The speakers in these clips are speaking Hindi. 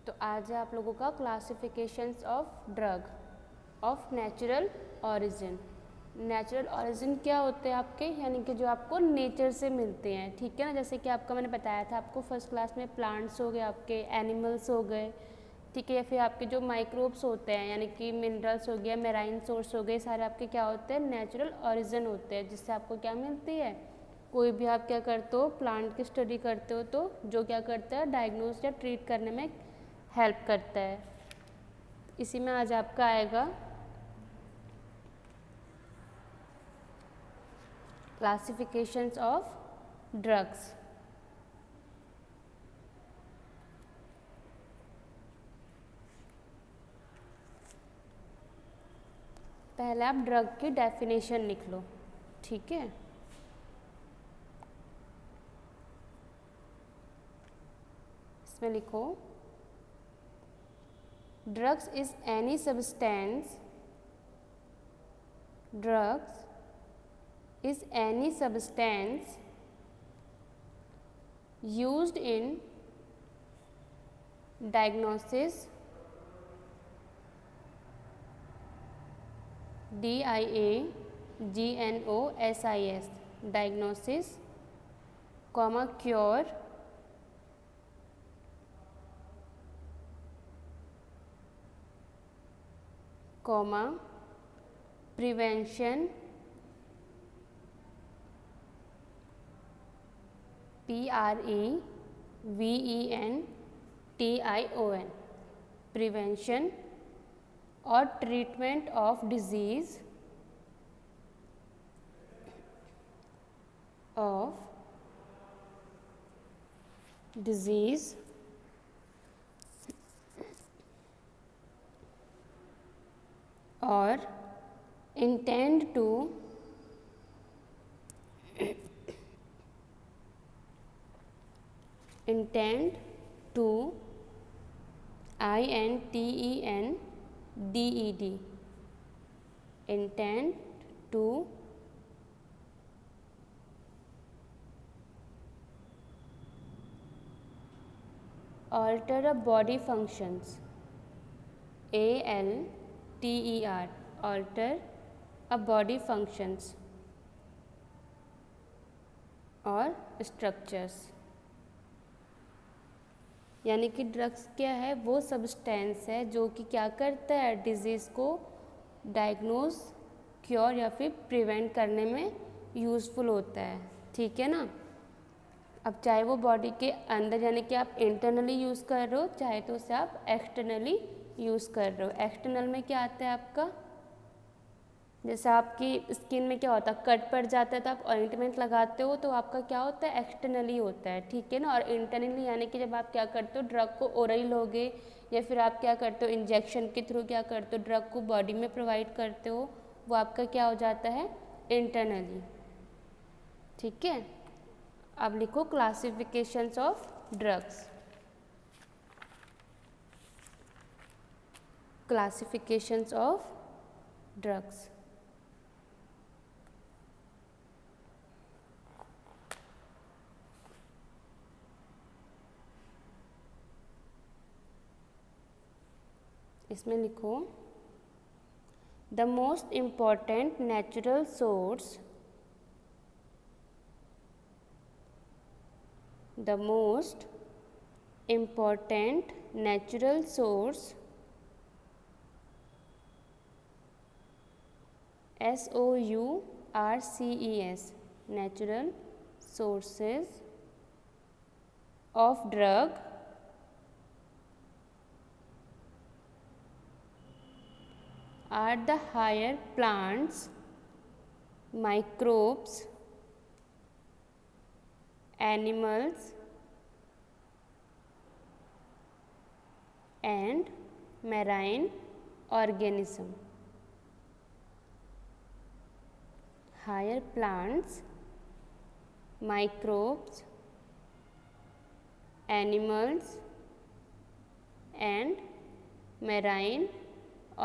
तो आज है आप लोगों का classifications of drug of natural origin. Natural origin क्या होते हैं आपके, यानी कि जो आपको नेचर से मिलते हैं, ठीक है ना। जैसे कि आपका मैंने बताया था आपको फर्स्ट क्लास में, प्लांट्स हो गए, आपके एनिमल्स हो गए, ठीक है, या फिर आपके जो माइक्रोब्स होते हैं यानी कि मिनरल्स हो गया, मेराइन सोर्स हो गए, सारे आपके क्या होते हैं, नेचुरल ऑरिजिन होते हैं, जिससे आपको क्या मिलती है। कोई भी आप क्या करते हो, प्लांट की स्टडी करते हो तो जो क्या करता है, डायग्नोस या ट्रीट करने में हेल्प करता है। इसी में आज आपका आएगा क्लासिफिकेशंस ऑफ ड्रग्स। पहले आप ड्रग की डेफिनेशन लिख लो, ठीक है। इसमें लिखो, drugs is any substance, drugs is any substance used in diagnosis, diagnosis, diagnosis, comma cure, comma prevention, prevention, prevention or treatment of disease, or intend to intend to intend to alter a body functions, ALTER, alter a body functions और structures। यानी कि ड्रग्स क्या है, वो सब्सटेंस है जो कि क्या करता है, डिजीज़ को डायग्नोस, क्योर या फिर प्रिवेंट करने में यूज़फुल होता है, ठीक है ना। अब चाहे वो बॉडी के अंदर यानी कि आप इंटरनली यूज़ कर रहे हो, चाहे तो उसे आप एक्सटर्नली यूज़ कर रहे हो। एक्सटर्नल में क्या आता है आपका, जैसे आपकी स्किन में क्या होता है, कट पड़ जाता है तो आप ऑइंटमेंट लगाते हो, तो आपका क्या होता है, एक्सटर्नली होता है, ठीक है ना। और इंटरनली यानी कि जब आप क्या करते हो, ड्रग को ओरल लोगे या फिर आप क्या करते हो, इंजेक्शन के थ्रू क्या करते हो, ड्रग को बॉडी में प्रोवाइड करते हो, वो आपका क्या हो जाता है, इंटरनली, ठीक है। अब लिखो classifications of drugs. Classifications of drugs. इसमें लिखो, the most important natural source, the most important natural source, SOURCES, natural sources of drug are the higher plants, microbes, animals and marine organism. Higher plants, microbes, animals and marine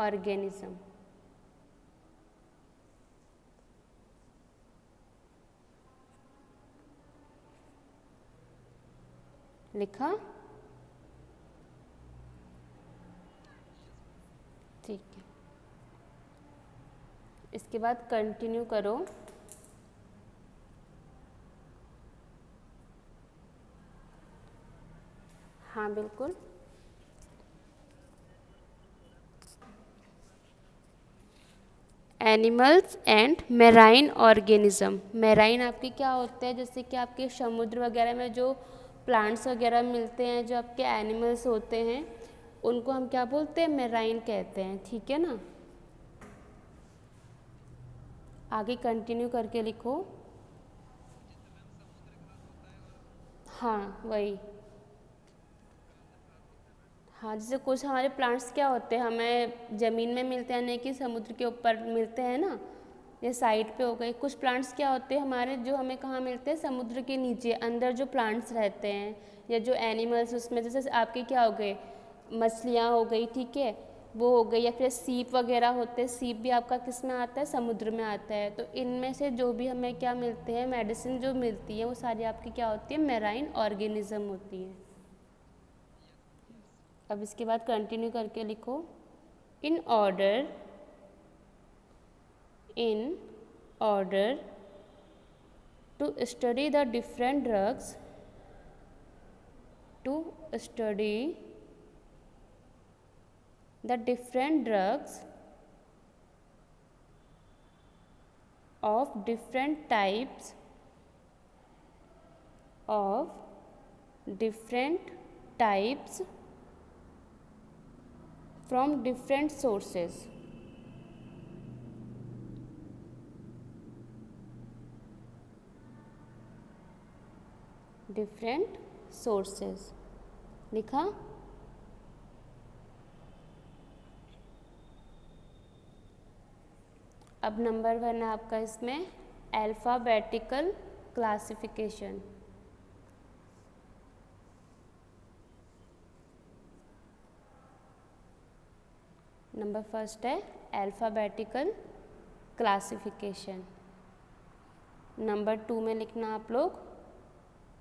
organism. लिखा। ठीक है, इसके बाद कंटिन्यू करो। हाँ बिल्कुल। Animals and marine organism. Marine आपके क्या होते हैं, जैसे कि आपके समुद्र वगैरह में जो प्लांट्स वगैरह मिलते हैं, जो आपके एनिमल्स होते हैं, उनको हम क्या बोलते हैं, मेराइन कहते हैं। ठीक है ना, आगे कंटिन्यू करके लिखो। हाँ वही, हाँ जैसे कुछ हमारे प्लांट्स क्या होते हैं, हमें ज़मीन में मिलते हैं, नहीं कि समुद्र के ऊपर मिलते हैं ना, ये साइड पे हो गए। कुछ प्लांट्स क्या होते हैं हमारे, जो हमें कहाँ मिलते हैं, समुद्र के नीचे अंदर जो प्लांट्स रहते हैं, या जो एनिमल्स उसमें, जैसे आपके क्या हो गए, मछलियाँ हो गई, ठीक है, वो हो गई, या फिर सीप वगैरह होते हैं। सीप भी आपका किस में आता है, समुद्र में आता है। तो इनमें से जो भी हमें क्या मिलते हैं, मेडिसिन जो मिलती है, वो सारी आपकी क्या होती है, मेराइन ऑर्गेनिज्म होती है। अब इसके बाद कंटिन्यू करके लिखो। In order to study the different drugs, to study the different drugs of different types from different sources. different sources लिखा। अब नंबर 1 है आपका इसमें अल्फ़ाबेटिकल क्लासिफिकेशन। नंबर फर्स्ट है अल्फ़ाबेटिकल क्लासिफिकेशन। नंबर 2 में लिखना आप लोग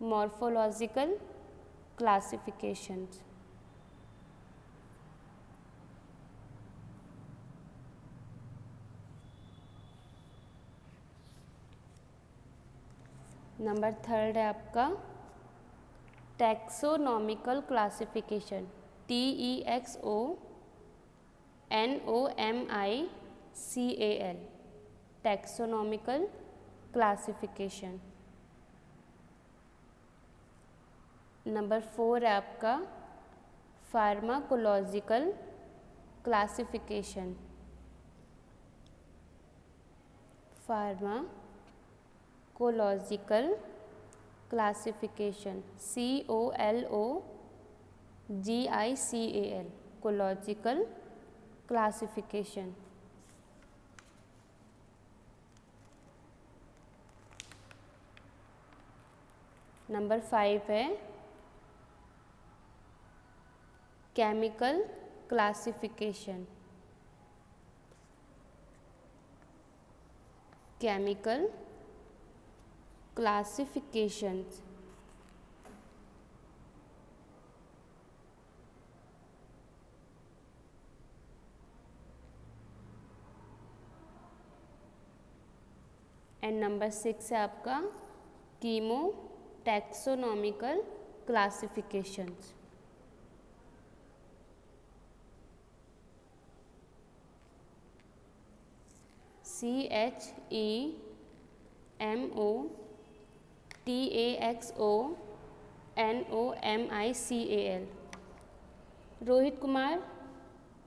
मॉर्फोलॉजिकल क्लासिफिकेशंस। नंबर 3 है आपका taxonomical classification, TEXONOMICAL, taxonomical classification. Number 4 है आपका pharmacological classification, pharmacological classification, COLOGICAL, cological classification. Number 5 है chemical classification, chemical classifications. And number 6 है आपका chemotaxonomical classifications. CHEMOTAXONOMICAL। Rohit Kumar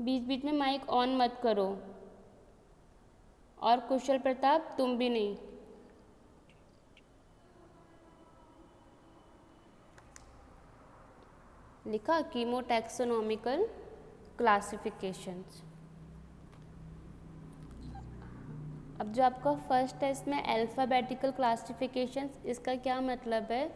बीच बीच में माइक ऑन मत करो, और कुशल प्रताप तुम भी नहीं। लिखा कीमो टैक्सोनॉमिकल क्लासिफिकेशंस। अब जो आपका फर्स्ट है इसमें अल्फ़ाबेटिकल क्लासिफिकेशंस, इसका क्या मतलब है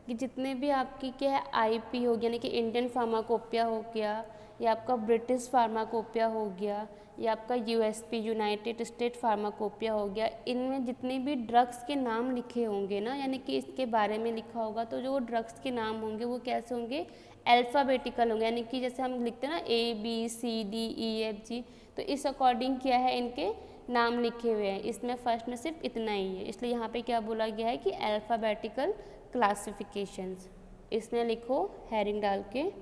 कि जितने भी आपकी क्या है आईपी हो गया, यानी कि इंडियन फार्माकोपिया हो गया, या आपका ब्रिटिश फार्माकोपिया हो गया, या आपका यूएसपी यूनाइटेड स्टेट फार्माकोपिया हो गया, इनमें जितने भी ड्रग्स के नाम लिखे होंगे ना, यानी कि इसके बारे में लिखा होगा, तो जो ड्रग्स के नाम होंगे वो कैसे होंगे, अल्फ़ाबेटिकल होंगे, यानी कि जैसे हम लिखते हैं ना ABCDEFG, तो इस अकॉर्डिंग क्या है इनके नाम लिखे हुए हैं। इसमें फर्स्ट में सिर्फ इतना ही है, इसलिए यहाँ पे क्या बोला गया है कि अल्फ़ाबेटिकल क्लासिफिकेशंस। इसमें लिखो हैरिंग डाल के।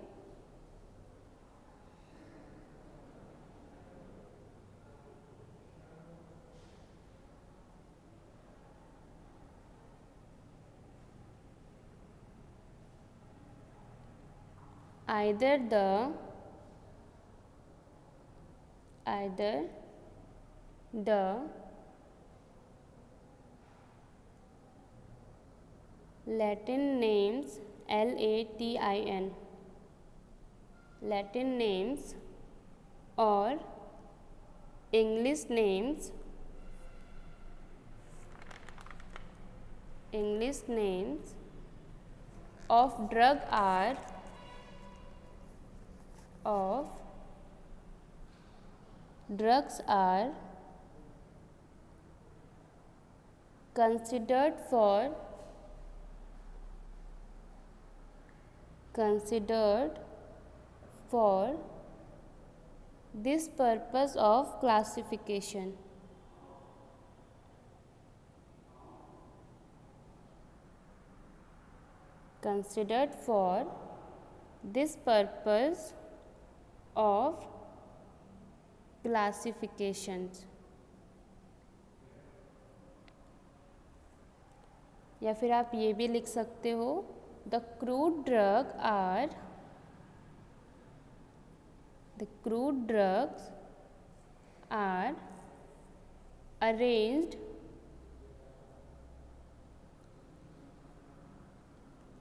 either the Latin names Latin names or English names of drugs are considered for this purpose of classification. Considered for this purpose of classifications. या फिर आप ये भी लिख सकते हो the crude drugs are arranged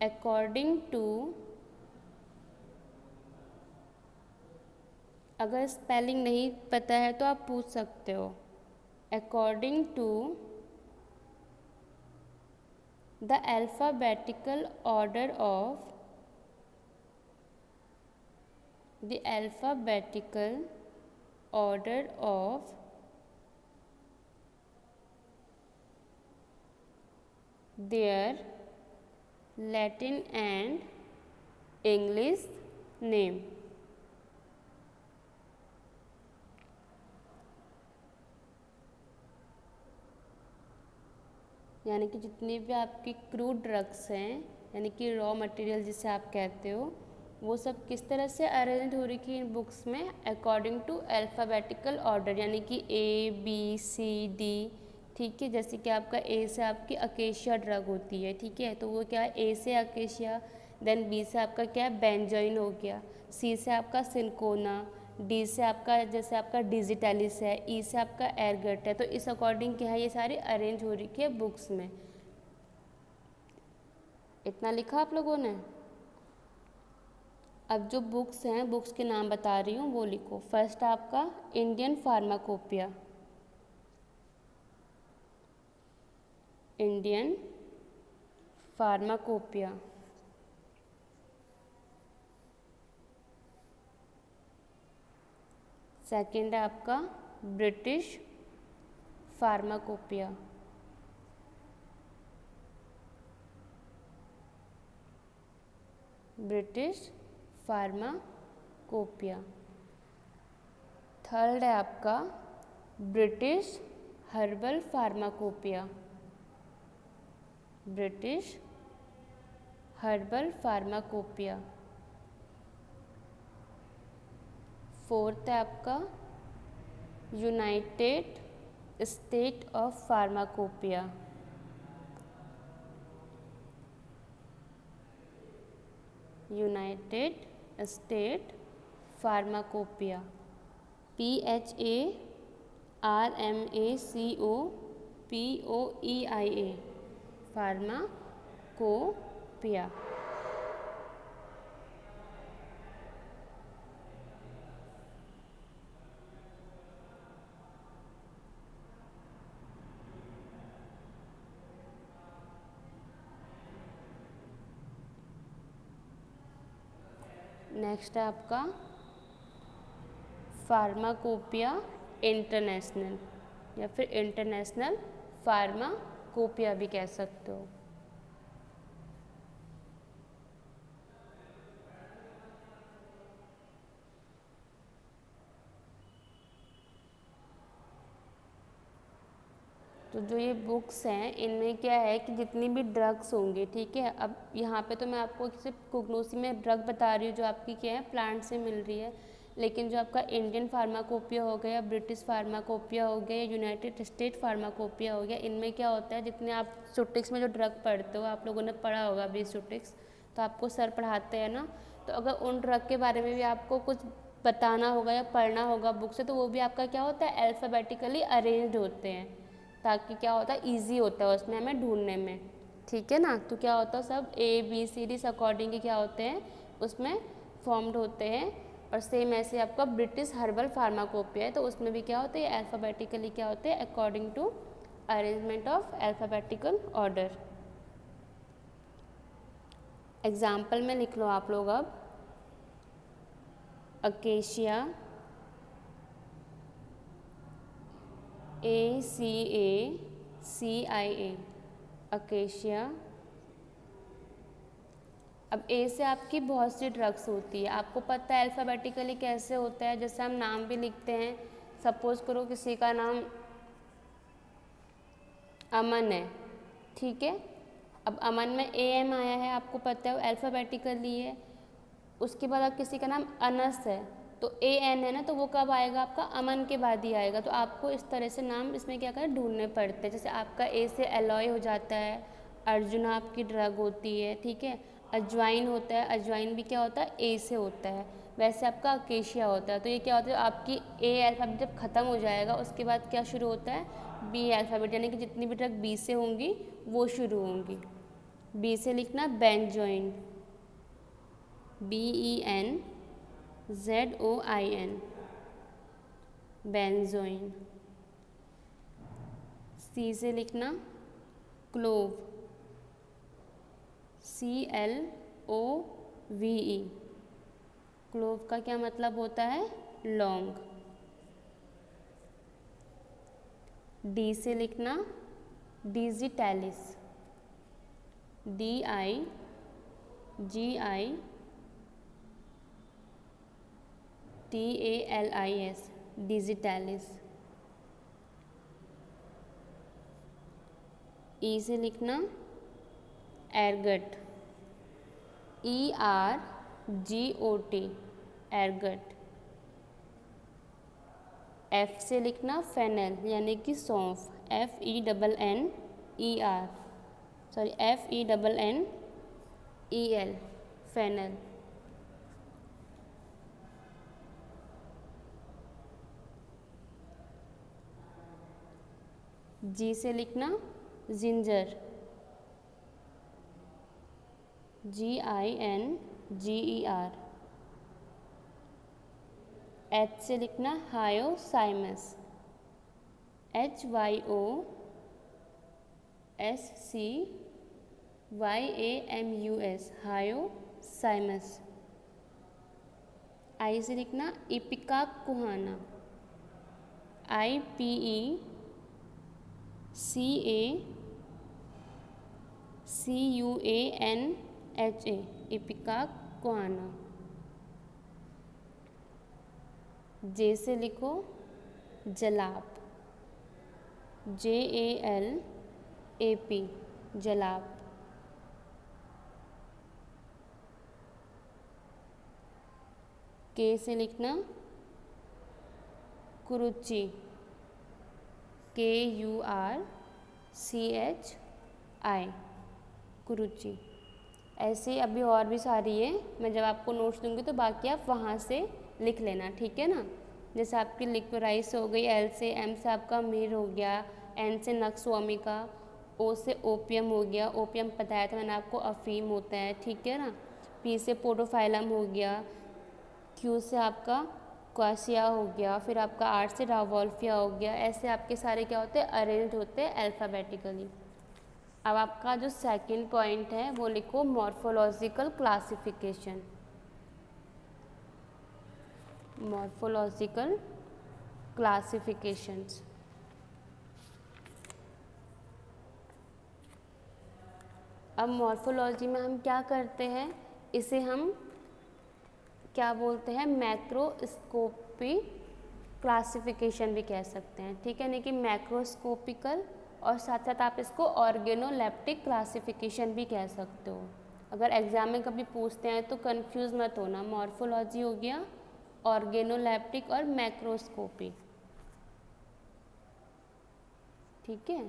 according to, अगर स्पेलिंग नहीं पता है तो आप पूछ सकते हो, according to the alphabetical order of their Latin and English name. यानी कि जितने भी आपके क्रूड ड्रग्स हैं, यानी कि रॉ मटेरियल जिसे आप कहते हो, वो सब किस तरह से अरेंज हो रखी है इन बुक्स में अकॉर्डिंग टू अल्फ़ाबेटिकल ऑर्डर, यानी कि ABCD। ठीक है, जैसे कि आपका A से आपकी अकेशिया ड्रग होती है, ठीक है, तो वो क्या है A से अकेशिया, देन B से आपका क्या है बेंजोइन हो गया, C से आपका सिंकोना, D से आपका जैसे आपका डिजिटलिस है, E से आपका एरगट है। तो इस अकॉर्डिंग क्या है ये सारी अरेंज हो रखी है बुक्स में। इतना लिखा आप लोगों ने। अब जो बुक्स हैं, बुक्स के नाम बता रही हूँ वो लिखो। फर्स्ट आपका इंडियन फार्माकोपिया, सेकंड है आपका ब्रिटिश फार्माकोपिया, थर्ड है आपका ब्रिटिश हर्बल फार्माकोपिया, फोर्थ है आपका United state of pharmacopoeia, PHARMACOPIA, pharmacopoeia. Next है आपका फार्माकोपिया इंटरनेशनल, या फिर इंटरनेशनल फार्माकोपिया भी कह सकते हो। तो जो ये बुक्स हैं इनमें क्या है कि जितनी भी ड्रग्स होंगे, ठीक है, अब यहाँ पे तो मैं आपको सिर्फ कुग्नोसी में ड्रग बता रही हूँ जो आपकी क्या है प्लांट से मिल रही है, लेकिन जो आपका इंडियन फार्माकोपिया हो गया, ब्रिटिश फार्माकोपिया हो गया, यूनाइटेड स्टेट फार्माकोपिया हो गया, इनमें क्या होता है जितने आप सुटिक्स में जो ड्रग पढ़ते हो, आप लोगों ने पढ़ा होगा अभी सुटिक्स, तो आपको सर पढ़ाते हैं ना, तो अगर उन ड्रग के बारे में भी आपको कुछ बताना होगा या पढ़ना होगा बुक से, तो वो भी आपका क्या होता है अल्फ़ाबेटिकली अरेंज्ड होते हैं, ताकि क्या होता है ईजी होता है उसमें हमें ढूंढने में, ठीक है ना। तो क्या होता है सब ABCD अकॉर्डिंग के क्या होते हैं उसमें फॉर्म्ड होते हैं। और सेम ऐसे आपका ब्रिटिश हर्बल फार्माकोपिया है, तो उसमें भी क्या होता है अल्फ़ाबेटिकली क्या होते हैं according to arrangement of alphabetical order. Example में लिख लो आप लोग अब, अकेशिया ACACIA अकेशिया। अब ए से आपकी बहुत सी ड्रग्स होती है, आपको पता है अल्फ़ाबेटिकली कैसे होता है, जैसे हम नाम भी लिखते हैं, सपोज करो किसी का नाम अमन है, ठीक है, अब अमन में AM आया है, आपको पता है अल्फ़ाबेटिकली है। उसके बाद अब किसी का नाम अनस है, तो AN है ना, तो वो कब आएगा आपका अमन के बाद ही आएगा, तो आपको इस तरह से नाम इसमें क्या करें ढूंढने पड़ते हैं। जैसे आपका A से एलॉय हो जाता है, अर्जुना आपकी ड्रग होती है, ठीक है, अजवाइन होता है, अजवाइन भी क्या होता है A से होता है, वैसे आपका अकेशिया होता है। तो ये क्या होता है आपकी A अल्फ़ाबेट जब ख़त्म हो जाएगा उसके बाद क्या शुरू होता है B अल्फ़ाबेट, यानी कि जितनी भी ड्रग B से होंगी वो शुरू होंगी। B से लिखना बेंजोइन, BENZOIN बेंजोइन। C से लिखना क्लोव, CLOVE, क्लोव का क्या मतलब होता है लौंग। D से लिखना डिजिटैलिस, DIGITALIS डिजिटैलिस। E से लिखना एरगट, ERGOT एरगट। F से लिखना फेनल यानी कि सौंफ, FENNEL फेनल। G से लिखना जिंजर, GINGER। H से लिखना हायोसाइमस, HYOSCYAMUS हायोसाइमस। I से लिखना इपिकाकुआना, IPECACUANHA इपिकाकुआना। J से लिखो जलाप, JALAP जलाप। K से लिखना कुरुचि, KURCHI कुरुचि। ऐसे अभी और भी सारी है, मैं जब आपको नोट्स दूंगी तो बाकी आप वहाँ से लिख लेना, ठीक है ना। जैसे आपकी लिक्वराइस हो गई, L से, M से आपका मीर हो गया, N से नक्सवामिका, O से ओपियम हो गया, ओपियम बताया था मैंने आपको अफीम होता है, ठीक है ना। P से पोडोफाइलम हो गया, Q से आपका क्वासिया हो गया, फिर आपका R से रावोल्फिया हो गया। ऐसे आपके सारे क्या होते हैं अरेंज होते हैं अल्फ़ाबेटिकली। अब आपका जो सेकंड पॉइंट है वो लिखो मॉर्फोलॉजिकल क्लासिफिकेशन, मॉर्फोलॉजिकल क्लासिफिकेशंस। अब मॉर्फोलॉजी में हम क्या करते हैं, इसे हम क्या बोलते हैं मैक्रोस्कोपी क्लासिफिकेशन भी कह सकते हैं, ठीक है, यानी कि मैक्रोस्कोपिकल और साथ साथ आप इसको ऑर्गेनोलेप्टिक क्लासिफिकेशन भी कह सकते हो। अगर एग्जाम में कभी पूछते हैं तो कंफ्यूज मत होना, मॉर्फोलॉजी हो गया, ऑर्गेनोलेप्टिक और मैक्रोस्कोपी, ठीक है।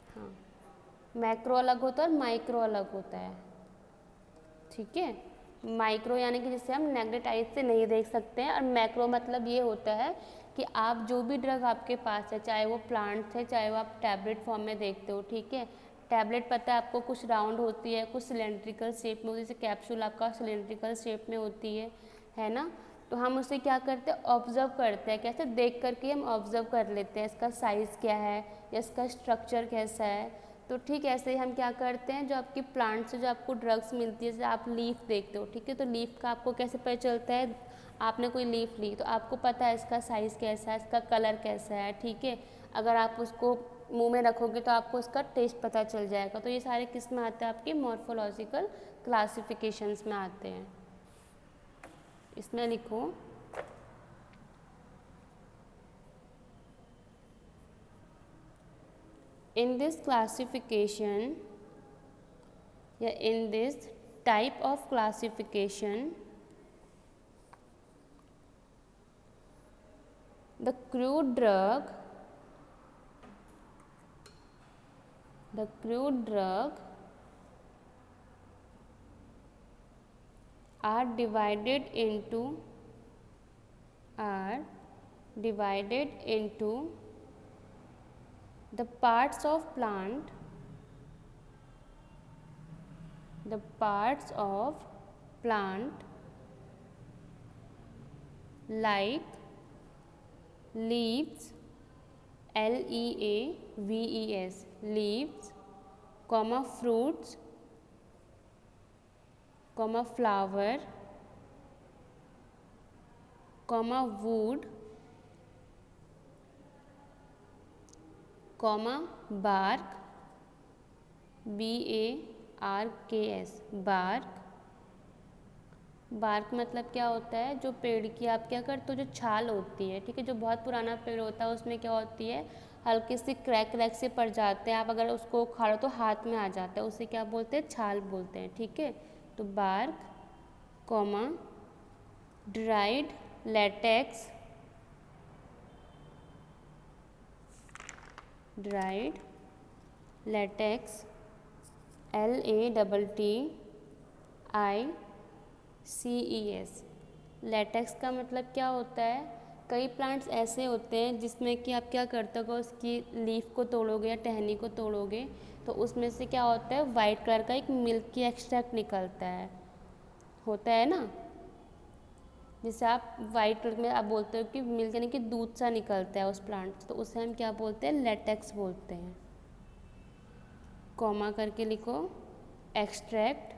हाँ, मैक्रो अलग होता है और माइक्रो अलग होता है, ठीक है। माइक्रो यानी कि जिसे हम नेगेटिव आइज से नहीं देख सकते हैं, और मैक्रो मतलब ये होता है कि आप जो भी ड्रग आपके पास है, चाहे वो प्लांट्स है, चाहे वो आप टैबलेट फॉर्म में देखते हो, ठीक है। टैबलेट पता है आपको कुछ राउंड होती है, कुछ सिलेंड्रिकल शेप में होती है, जैसे कैप्सूल आपका सिलेंड्रिकल शेप में होती है ना। तो हम उसे क्या करते हैं, ऑब्जर्व करते हैं, कैसे देख करके हम ऑब्जर्व कर लेते हैं इसका साइज़ क्या है या इसका स्ट्रक्चर कैसा है। तो ठीक ऐसे ही हम क्या करते हैं, जो आपकी प्लांट से जो आपको ड्रग्स मिलती है, जैसे आप लीफ देखते हो, ठीक है, तो लीफ का आपको कैसे पता चलता है, आपने कोई लीफ ली तो आपको पता है इसका साइज़ कैसा है, इसका कलर कैसा है, ठीक है। अगर आप उसको मुंह में रखोगे तो आपको इसका टेस्ट पता चल जाएगा। तो ये सारे किस में आते हैं, आपके मॉर्फोलॉजिकल क्लासिफिकेशंस में आते हैं। इसमें लिखो in this classification या in this type of classification the crude drug are divided into the parts of plant like leaves, leaves, leaves, comma fruits, comma flower, comma wood, comma bark, barks, bark। Bark मतलब क्या होता है, जो पेड़ की आप क्या करते हो, जो छाल होती है, ठीक है, जो बहुत पुराना पेड़ होता है उसमें क्या होती है, हल्के से क्रैक से पड़ जाते हैं, आप अगर उसको उखाड़ो तो हाथ में आ जाता है, उसे क्या बोलते हैं, छाल बोलते हैं, ठीक है। तो bark, comma dried latex, LATTICES। Latex का मतलब क्या होता है, कई प्लांट्स ऐसे होते हैं जिसमें कि आप क्या करते हो, उसकी लीफ को तोड़ोगे या टहनी को तोड़ोगे तो उसमें से क्या होता है, वाइट कलर का एक मिल्की एक्सट्रैक्ट निकलता है, होता है ना। जैसे आप वाइट कलर में आप बोलते हो कि मिल्क यानी कि दूध सा निकलता है उस प्लांट से, तो उसे हम क्या बोलते हैं, लेटेक्स बोलते हैं। कॉमा करके लिखो, एक्सट्रैक्ट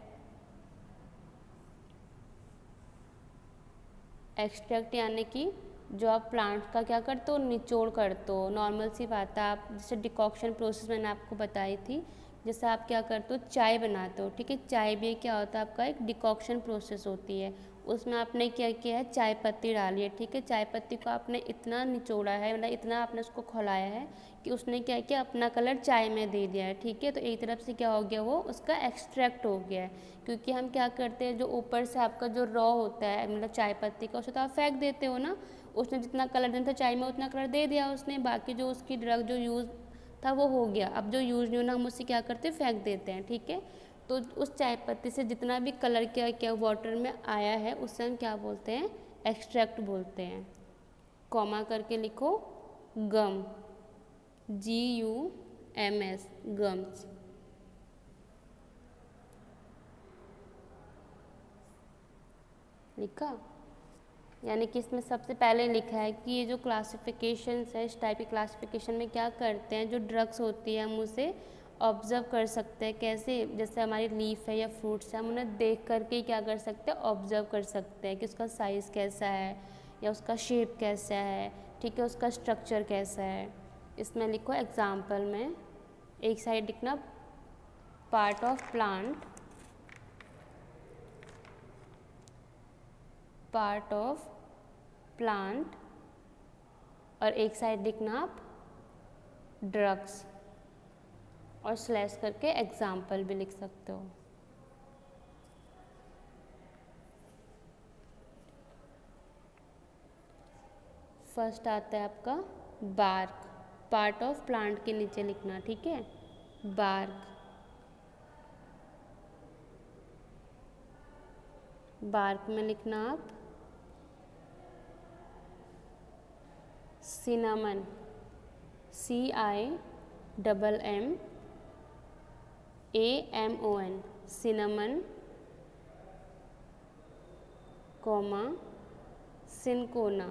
यानी कि जो आप प्लांट का क्या करते हो, निचोड़ करते हो। नॉर्मल सी बात है, आप जैसे डिकॉक्शन प्रोसेस मैंने आपको बताई थी, जैसे आप क्या करते हो, चाय बनाते हो, ठीक है, चाय भी क्या होता है आपका एक डिकॉक्शन प्रोसेस होती है। उसमें आपने क्या किया है, चाय पत्ती डाली है, ठीक है, चाय पत्ती को आपने इतना निचोड़ा है, मतलब इतना आपने उसको खौलाया है कि उसने क्या किया, अपना कलर चाय में दे दिया है, ठीक है। तो एक तरफ से क्या हो गया, वो उसका एक्सट्रैक्ट हो गया है। क्योंकि हम क्या करते हैं, जो ऊपर से आपका जो रॉ होता है, मतलब चाय पत्ती का, उसे तो आप फेंक देते हो ना, उसने जितना कलर देना था चाय में उतना कलर दे दिया उसने, बाकी जो उसकी ड्रग जो यूज़ था वो हो गया। अब जो यूज़ नहीं होना हम उसे क्या करते हैं, फेंक देते हैं, ठीक है। तो उस चाय पत्ती से जितना भी कलर क्या वाटर में आया है उससे हम क्या बोलते हैं, एक्सट्रैक्ट बोलते हैं। कॉमा करके लिखो, गम, GUMS, गम्स। लिखा, यानी कि इसमें सबसे पहले लिखा है कि ये जो क्लासिफिकेशंस है, इस टाइप की क्लासिफिकेशन में क्या करते हैं, जो ड्रग्स होती है हम उसे ऑब्जर्व कर सकते हैं। कैसे, जैसे हमारी लीफ है या फ्रूट्स है, हम उन्हें देख करके क्या कर सकते हैं, ऑब्जर्व कर सकते हैं कि उसका साइज़ कैसा है या उसका शेप कैसा है, ठीक है, उसका स्ट्रक्चर कैसा है। इसमें लिखो एग्जाम्पल में, एक साइड लिखना पार्ट ऑफ प्लांट, और एक साइड लिखना आप ड्रग्स, और स्लैश करके एग्जाम्पल भी लिख सकते हो। फर्स्ट आता है आपका बार्क, पार्ट ऑफ प्लांट के नीचे लिखना, ठीक है, बार्क। बार्क में लिखना आप cinnamon, CIMMAMON, cinnamon, comma cinchona,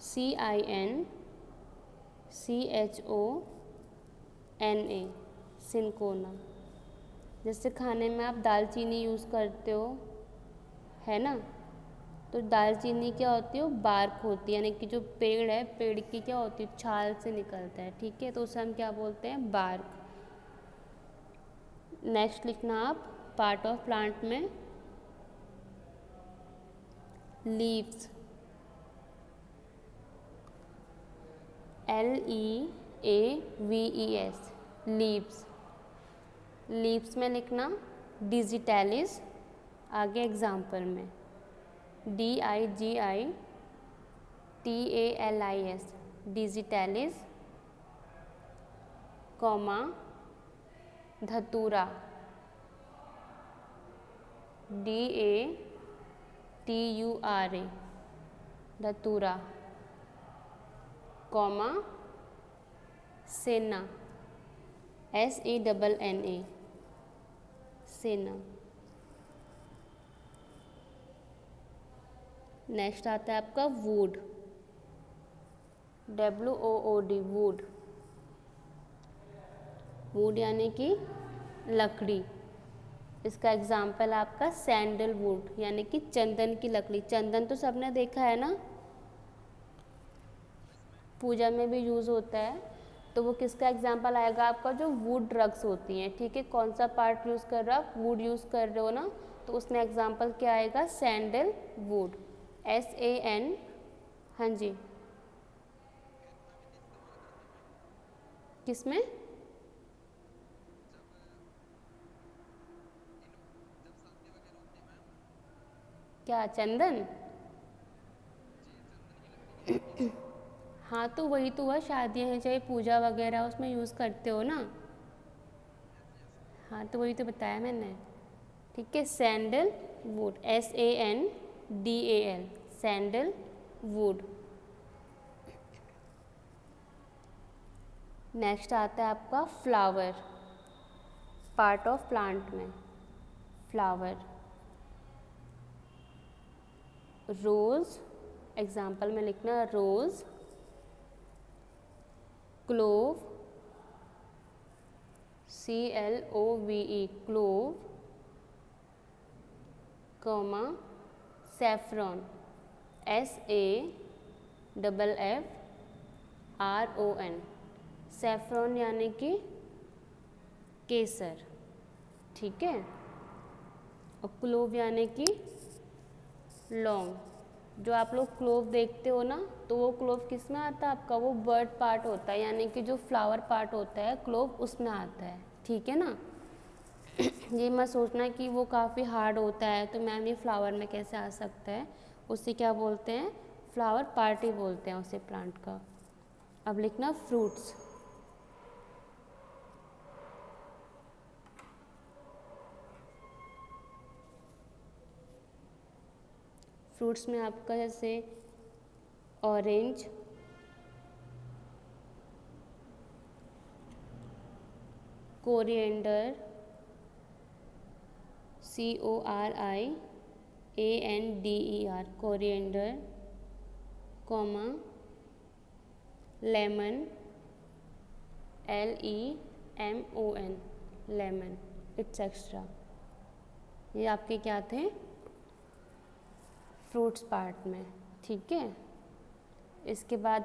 CINCHONA, cinchona. जैसे खाने में आप दालचीनी यूज़ करते हो, है ना, तो दालचीनी क्या होती है, वो बार्क होती है, यानी कि जो पेड़ है, पेड़ की क्या होती है, छाल से निकलता है, ठीक है, तो उसे हम क्या बोलते हैं, बार्क। नेक्स्ट लिखना आप पार्ट ऑफ प्लांट में लीव्स, LEAVES, लीव्स। लीव्स में लिखना डिजिटैलिस, आगे एग्जाम्पल में DIGITALIS, डिजिटैलिस, कॉमा धतूरा, DATURA, धतूरा, कॉमा सेना, SANNA, सेना। नेक्स्ट आता है आपका वुड, WOOD, वुड। वुड यानी कि लकड़ी। इसका एग्जाम्पल आपका सैंडलवुड, यानी कि चंदन की लकड़ी। चंदन तो सबने देखा है ना, पूजा में भी यूज़ होता है, तो वो किसका एग्जाम्पल आएगा आपका, जो वुड ड्रग्स होती हैं, ठीक है। कौन सा पार्ट यूज़ कर रहे हो आप, वुड यूज़ कर रहे हो ना, तो उसमें एग्जाम्पल क्या आएगा, सैंडलवुड, SAN, हाँ जी, किसमें, क्या, चंदन? हाँ, तो वही तो हुआ, शादियाँ हैं चाहे पूजा वगैरह, उसमें यूज़ करते हो ना। हाँ, तो वही तो बताया मैंने, ठीक है। Sandalwood, SANDAL, sandalwood. नेक्स्ट आता है आपका फ्लावर, पार्ट ऑफ प्लांट में फ्लावर, रोज़, एग्जाम्पल में लिखना rose, clove, CLOVE, clove, comma saffron, SAFFRON, saffron यानी कि केसर, ठीक है। और क्लोव यानी कि लौंग। जो आप लोग क्लोव देखते हो ना, तो वो क्लोव किस में आता है आपका, वो बर्ड पार्ट होता है, यानी कि जो फ्लावर पार्ट होता है क्लोव, उसमें आता है, ठीक है ना। ये मत सोचना कि वो काफ़ी हार्ड होता है, तो मैम ये फ्लावर में कैसे आ सकता है, उसे क्या बोलते हैं, फ्लावर पार्ट ही बोलते हैं उसे, प्लांट का। अब लिखना फ्रूट्स, फ्रूट्स में आपका जैसे orange, coriander, CORIANDER, coriander, comma lemon, LEMON, lemon, etcetera. ये आपके क्या थे, फ्रूट्स पार्ट में, ठीक है। इसके बाद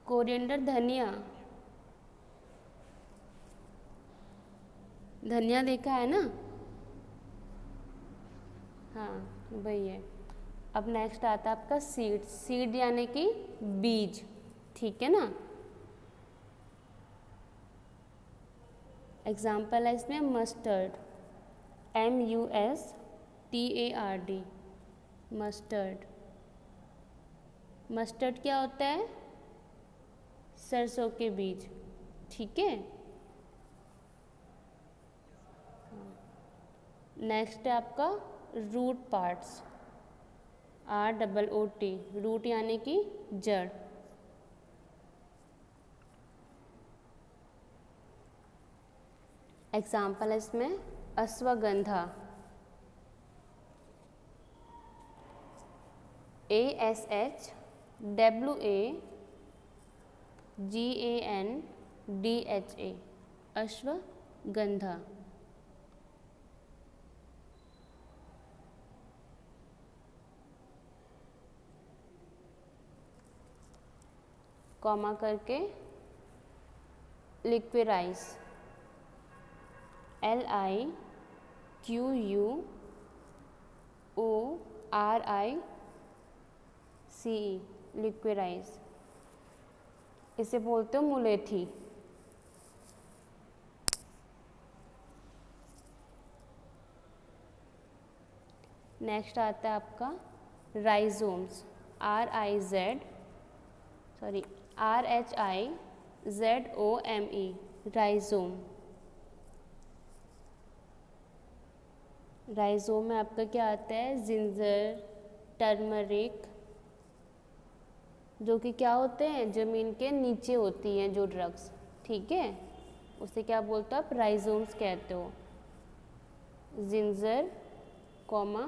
कोरिएंडर, धनिया, धनिया देखा है ना, हाँ वही है। अब नेक्स्ट आता है आपका सीड, सीड यानी कि बीज, ठीक है ना। एग्जाम्पल है इसमें मस्टर्ड, MUSTARD, मस्टर्ड। मस्टर्ड क्या होता है? सरसों के बीज, ठीक है। नेक्स्ट है आपका रूट पार्ट्स, ROOT, रूट यानी कि जड़। एग्जाम्पल है इसमें अश्वगंधा, ASHWAGANDHA, अश्वगंधा। कॉमा करके लिक्विराइज, LIQUORICE, लिक्विराइज। इसे बोलते हो मुलेठी। नेक्स्ट आता है आपका राइजोम्स, RHIZOME, राइजोम। राइजोम में आपका क्या आता है? जिंजर, टर्मरिक, जो कि क्या होते हैं? ज़मीन के नीचे होती हैं जो ड्रग्स, ठीक है। उसे क्या बोलते हो आप? राइजोम्स कहते हो। Ginger comma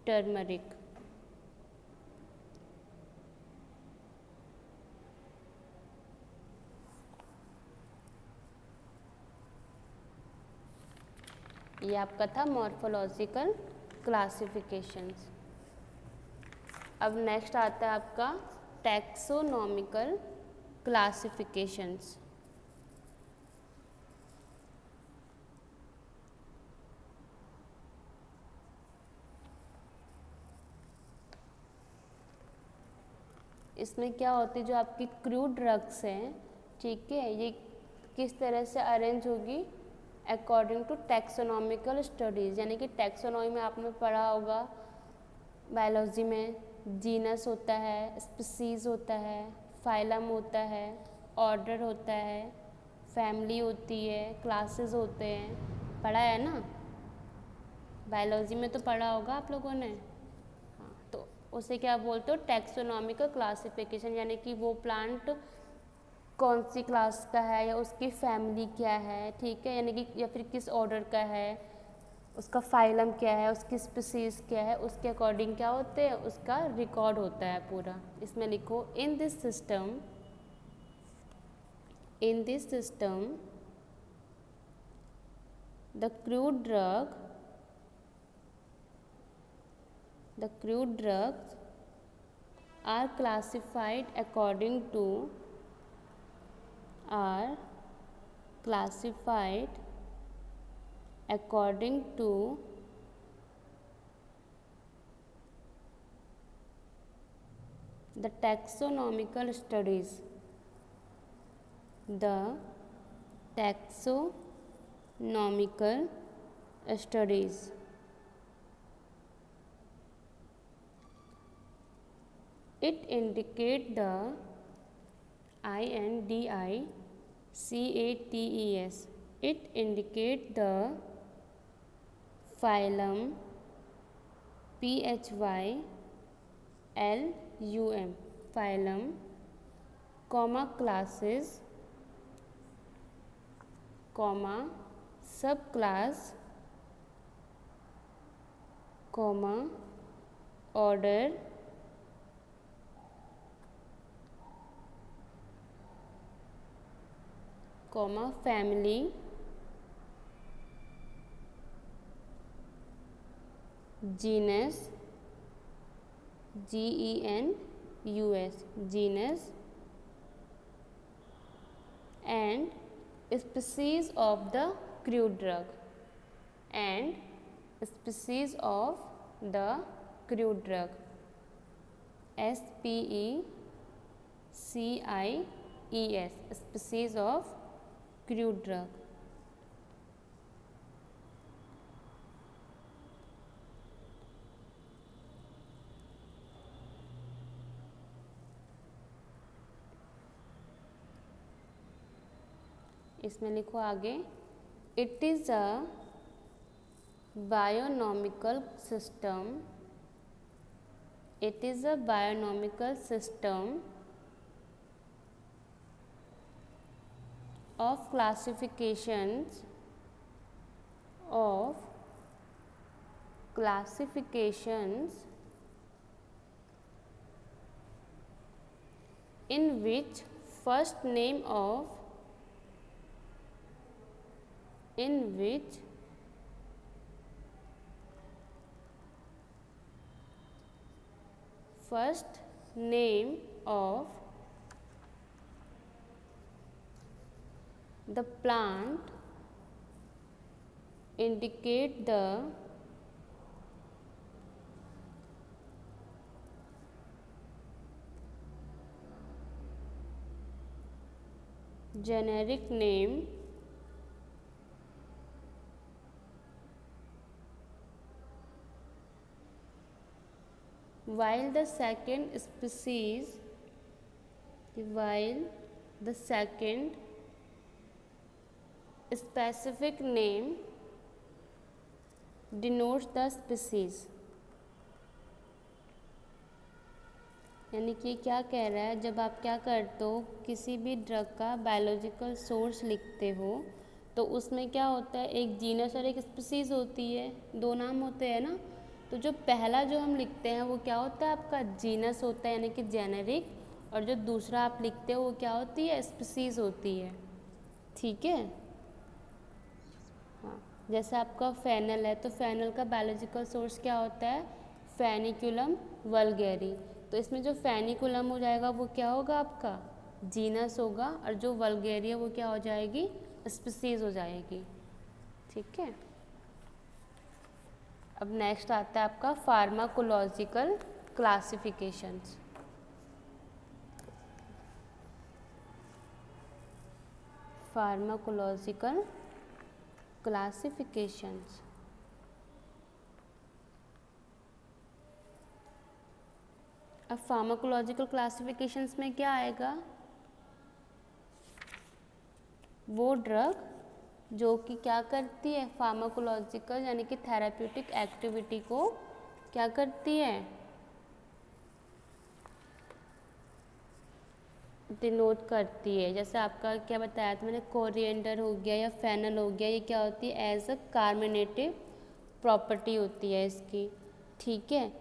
turmeric. ये आपका था मॉर्फोलॉजिकल क्लासिफिकेशंस। अब नेक्स्ट आता है आपका टैक्सोनॉमिकल क्लासिफिकेशंस। इसमें क्या होती है? जो आपकी क्रूड ड्रग्स हैं, ठीक है, ये किस तरह से अरेंज होगी? अकॉर्डिंग टू टैक्सोनॉमिकल स्टडीज़, यानी कि टैक्सोनॉमी में आपने पढ़ा होगा बायोलॉजी में, जीनस होता है, स्पीसीज़ होता है, फाइलम होता है, ऑर्डर होता है, फैमिली होती है, क्लासेस होते हैं, पढ़ा है ना? बायोलॉजी में तो पढ़ा होगा आप लोगों ने। हाँ, तो उसे क्या बोलते हो? टैक्सोनॉमिकल क्लासिफिकेशन, यानी कि वो प्लांट कौन सी क्लास का है या उसकी फैमिली क्या है, ठीक है, यानी कि या फिर किस ऑर्डर का है, उसका फाइलम क्या है, उसकी स्पीसीज क्या है, उसके अकॉर्डिंग क्या होते हैं, उसका रिकॉर्ड होता है पूरा। इसमें लिखो in this system the crude drugs are classified according to the taxonomical studies. It indicate the INDICATES. It indicate the phylum, PHYLUM, phylum, comma classes, comma subclass, comma order, comma family, genus, GENUS, genus, and species of the crude drug, SPECIES, species of crude drug. इसमें लिखो आगे, it is a bionomical system, it is a bionomical system of classifications in which first name of the plant indicate the generic name while the second specific name denotes the species। यानी कि क्या कह रहा है, जब आप क्या करते हो, किसी भी ड्रग का बायोलॉजिकल सोर्स लिखते हो तो उसमें क्या होता है, एक जीनस और एक स्पीसीज होती है, दो नाम होते हैं ना। तो जो पहला जो हम लिखते हैं वो क्या होता है, आपका जीनस होता है यानी कि जेनेरिक, और जो दूसरा आप लिखते हो वो क्या होती है, स्पीसीज होती है। ठीक है, हाँ। जैसे आपका फेनल है तो फेनल का बायोलॉजिकल सोर्स क्या होता है, फेनिकुलम वल्गैरी। तो इसमें जो फेनिकुलम हो जाएगा वो क्या होगा, आपका जीनस होगा, और जो वल्गैरी है वो क्या हो जाएगी, स्पीसीज हो जाएगी। ठीक है, अब नेक्स्ट आता है आपका फार्माकोलॉजिकल क्लासिफिकेशंस। Pharmacological classifications. अब फार्माकोलॉजिकल क्लासिफिकेशंस में क्या आएगा, वो ड्रग जो कि क्या करती है, फार्माकोलॉजिकल यानी कि थेराप्यूटिक एक्टिविटी को क्या करती है, डिनोट करती है। जैसे आपका क्या बताया था मैंने, कोरिएंडर हो गया या फेनल हो गया, ये क्या होती है, एज अ कार्बोनेटिव प्रॉपर्टी होती है इसकी। ठीक है,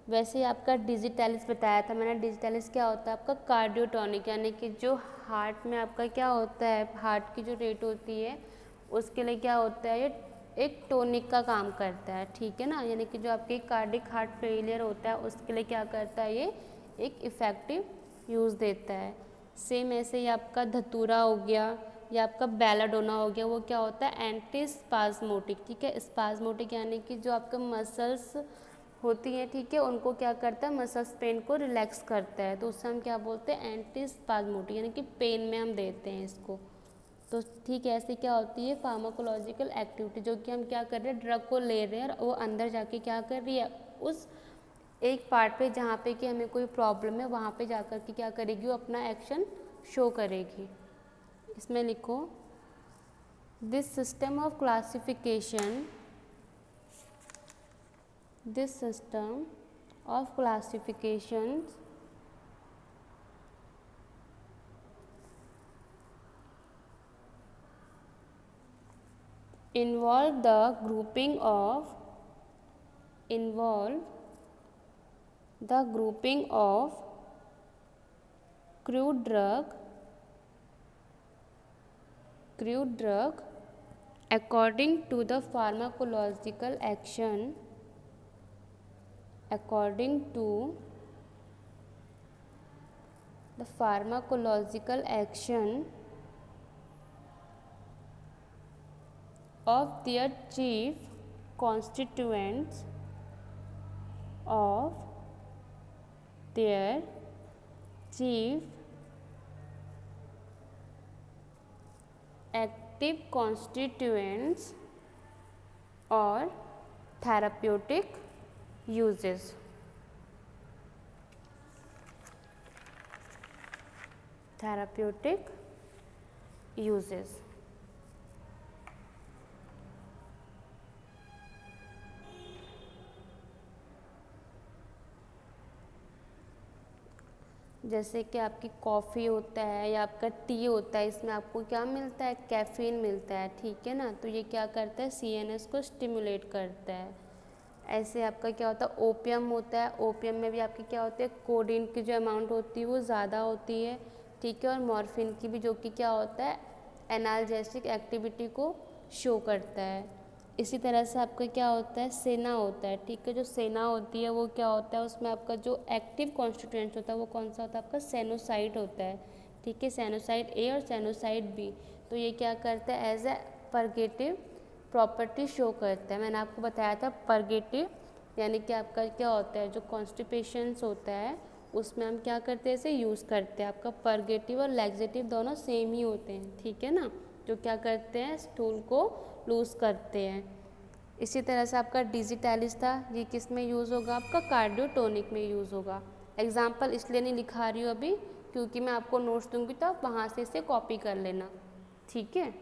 वैसे ही आपका डिजिटैलिस बताया था मैंने, डिजिटैलिस क्या होता है, आपका कार्डियोटॉनिक, यानी कि जो हार्ट में आपका क्या होता है, हार्ट की जो रेट होती है उसके लिए क्या होता है, ये एक टॉनिक का काम करता है। ठीक है ना, यानी कि जो आपके कार्डिक हार्ट फेलियर होता है उसके लिए क्या करता है, ये एक इफ़ेक्टिव यूज़ देता है। सेम ऐसे ही आपका धतूरा हो गया या आपका बेलाडोना हो गया, वो क्या होता है, एंटी स्पाज्मोटिक। ठीक है, स्पाज्मोटिक यानी कि जो आपका मसल्स होती हैं, ठीक है, उनको क्या करता है, मसल्स पेन को रिलैक्स करता है, तो उससे हम क्या बोलते हैं, एंटी स्पाज्मोटिक, यानी कि पेन में हम देते हैं इसको। तो ठीक है, ऐसे क्या होती है फार्माकोलॉजिकल एक्टिविटी, जो कि हम क्या कर रहे हैं, ड्रग को ले रहे हैं और वो अंदर जाके क्या कर रही है, उस एक पार्ट पे जहाँ पे कि हमें कोई प्रॉब्लम है वहाँ पे जाकर के क्या करेगी, वो अपना एक्शन शो करेगी। इसमें लिखो, this system of classification, this system of classifications involve the grouping of crude drug according to the pharmacological action, according to the pharmacological action of their chief constituents, of their chief active constituents or therapeutic uses। therapeutic uses। जैसे कि आपकी कॉफ़ी होता है या आपका टी होता है, इसमें आपको क्या मिलता है, कैफ़ीन मिलता है, ठीक है ना। तो ये क्या करता है, CNS को स्टिमुलेट करता है। ऐसे आपका क्या होता है, ओपियम होता है, ओपियम में भी आपकी क्या होती है, कोडीन की जो अमाउंट होती है वो ज़्यादा होती है, ठीक है। और मॉर्फिन की भी, जो कि क्या होता है, एनाल्जेसिक एक्टिविटी को शो करता है। इसी तरह से आपका क्या होता है, सेना होता है, ठीक है। जो सेना होती है वो क्या होता है, उसमें आपका जो एक्टिव कॉन्स्टिट्यूएंट होता है वो कौन सा होता है, आपका सेनोसाइट होता है, ठीक है। सेनोसाइट ए और सेनोसाइट बी। तो ये क्या करता है, as a purgative property show करता है। मैंने आपको बताया था परगेटिव यानी कि आपका क्या होता है, जो कॉन्स्टिपेशंस होता है उसमें हम क्या करते हैं, इसे यूज़ करते हैं। आपका परगेटिव और लैक्सेटिव दोनों सेम ही होते हैं, ठीक है ना, जो क्या करते हैं, स्टूल को लूज़ करते हैं। इसी तरह से आपका डिजिटैलिस था, ये किस में यूज़ होगा, आपका कार्डियोटोनिक में यूज़ होगा। एग्जाम्पल इसलिए नहीं लिखा रही हूँ अभी, क्योंकि मैं आपको नोट्स दूंगी तो आप वहाँ से इसे कॉपी कर लेना, ठीक है।